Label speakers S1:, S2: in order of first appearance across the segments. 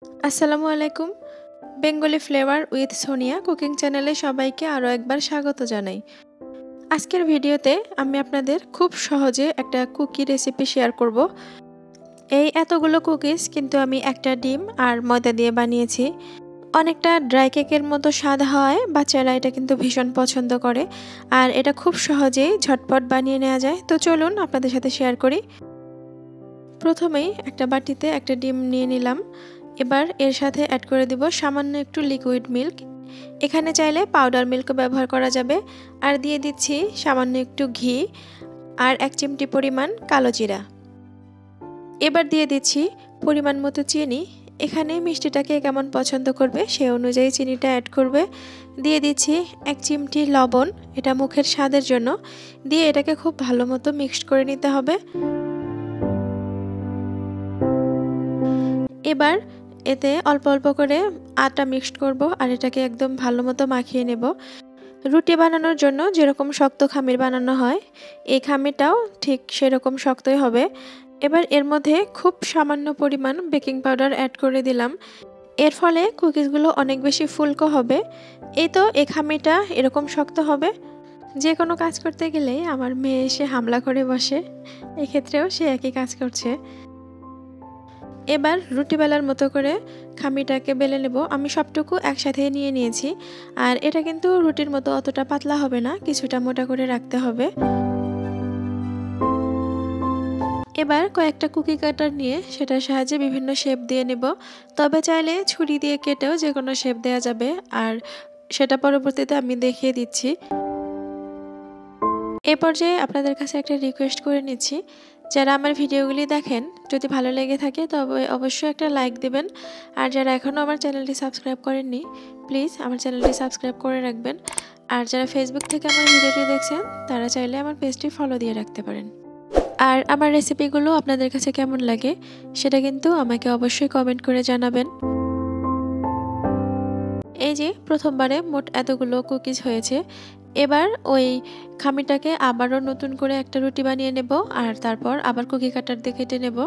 S1: আসসালামু আলাইকুম। Bengali flavour with Sonia cooking চ্যানেলে সবাইকে আরও একবার স্বাগত জানাই। আজকের ভিডিওতে আমি আপনাদের খুব সহজে একটা কুকি রেসিপি শেয়ার করব। এই এতগুলো কুকিজ কিন্তু আমি একটা ডিম আর ময়দা দিয়ে বানিয়েছি। অনেকটা ড্রাই কেকের মতো স্বাদ হয়, বাচ্চারা এটা কিন্তু ভীষণ পছন্দ করে। আর এটা খুব সহজেই ঝটপট বানিয়ে নেওয়া যায়। তো চলুন আপনাদের সাথে শেয়ার করি। প্রথমেই একটা বাটিতে একটা ডিম নিয়ে নিলাম। এবার এর সাথে অ্যাড করে দিব সামান্য একটু লিকুইড মিল্ক। এখানে চাইলে পাউডার মিল্কও ব্যবহার করা যাবে। আর দিয়ে দিচ্ছি সামান্য একটু ঘি আর 1 চিমটি পরিমাণ কালো জিরা। এবার দিয়ে দিচ্ছি পরিমাণ মতো চিনি। এখানে মিষ্টিটাকে কেমন পছন্দ করবে সেই অনুযায়ী চিনিটা অ্যাড করবে। দিয়ে দিচ্ছি 1 চিমটি লবণ, এটা মুখের স্বাদের জন্য। দিয়ে এটাকে খুব ভালো মতো মিক্সড করে নিতে হবে। এবার এতে অল্প অল্প করে আটা মিক্সড করব আর এটাকে একদম ভালো মতো মাখিয়ে নেব। রুটি বানানোর জন্য যেরকম শক্ত খামির বানানো হয়, এই খামিরটাও ঠিক সেরকম শক্তই হবে। এবার এর মধ্যে খুব সামান্য পরিমাণ বেকিং পাউডার অ্যাড করে দিলাম। এর ফলে কুকিজগুলো অনেক বেশি ফুলকো হবে। এই তো এই খামিরটা এরকম শক্ত হবে। যে কোনো কাজ করতে গেলেই আমার মেয়ে এসে হামলা করে বসে, এক্ষেত্রেও সে একই কাজ করছে। এবার রুটি বেলার মতো করে খামিটাকে বেলে নেব। আমি সবটুকু একসাথে নিয়ে নিয়েছি। আর এটা কিন্তু রুটির মতো অতটা পাতলা হবে না, কিছুটা মোটা করে রাখতে হবে। এবার কয়েকটা কুকি কাটার নিয়ে সেটার সাহায্যে বিভিন্ন শেপ দিয়ে নেব। তবে চাইলে ছুরি দিয়ে কেটেও যে কোনো শেপ দেওয়া যাবে। আর সেটা পরবর্তীতে আমি দেখিয়ে দিচ্ছি। এ পর্যায়ে আপনাদের কাছে একটা রিকোয়েস্ট করে নিচ্ছি, যারা আমার ভিডিওগুলি দেখেন যদি ভালো লেগে থাকে তবে অবশ্যই একটা লাইক দিবেন। আর যারা এখনও আমার চ্যানেলটি সাবস্ক্রাইব করেননি, প্লিজ আমার চ্যানেলটি সাবস্ক্রাইব করে রাখবেন। আর যারা ফেসবুক থেকে আমার ভিডিওটি দেখছেন তারা চাইলে আমার পেজটি ফলো দিয়ে রাখতে পারেন। আর আমার রেসিপিগুলো আপনাদের কাছে কেমন লাগে সেটা কিন্তু আমাকে অবশ্যই কমেন্ট করে জানাবেন। এই যে প্রথমবারে মোট এতগুলো কুকিজ হয়েছে। এবার ওই খামিটাকে আবারও নতুন করে একটা রুটি বানিয়ে নেব আর তারপর আবার কুকি কাটার দিয়ে কেটে নেব।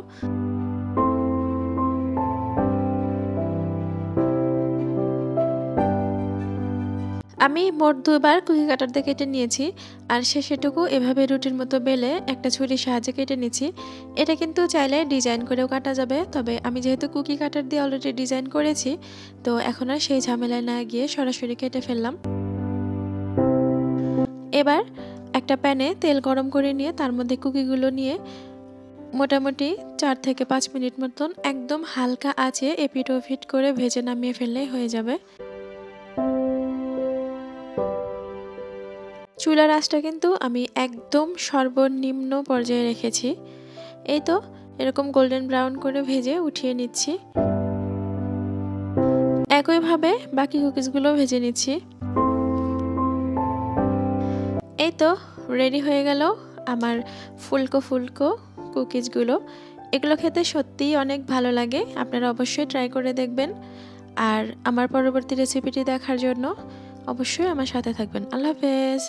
S1: আমি মোট 2বার কুকি কাটার দিয়ে কেটে নিয়েছি। আর শেষেটুকু এভাবে রুটির মতো বেলে একটা ছুরির সাহায্যে কেটে নিচ্ছি। এটা কিন্তু চাইলে ডিজাইন করেও কাটা যাবে, তবে আমি যেহেতু কুকি কাটার দিয়ে অলরেডি ডিজাইন করেছি, তো এখন আর সেই ঝামেলায় না গিয়ে সরাসরি কেটে ফেললাম। এবার একটা প্যানে তেল গরম করে নিয়ে তার মধ্যে কুকিগুলো নিয়ে মোটামুটি 4 থেকে 5 মিনিট মতন একদম হালকা আঁচে এপিট ওপিট করে ভেজে নামিয়ে ফেললেই হয়ে যাবে। চুলার আঁচটা কিন্তু আমি একদম সর্বনিম্ন পর্যায়ে রেখেছি। এই তো এরকম গোল্ডেন ব্রাউন করে ভেজে উঠিয়ে নিচ্ছি। একইভাবে বাকি কুকিজগুলো ভেজে নিচ্ছি। এই তো রেডি হয়ে গেল আমার ফুলকো ফুলকো কুকিজগুলো। এগুলো খেতে সত্যিই অনেক ভালো লাগে, আপনারা অবশ্যই ট্রাই করে দেখবেন। আর আমার পরবর্তী রেসিপিটি দেখার জন্য অবশ্যই আমার সাথে থাকবেন। আল্লাহ হাফেজ।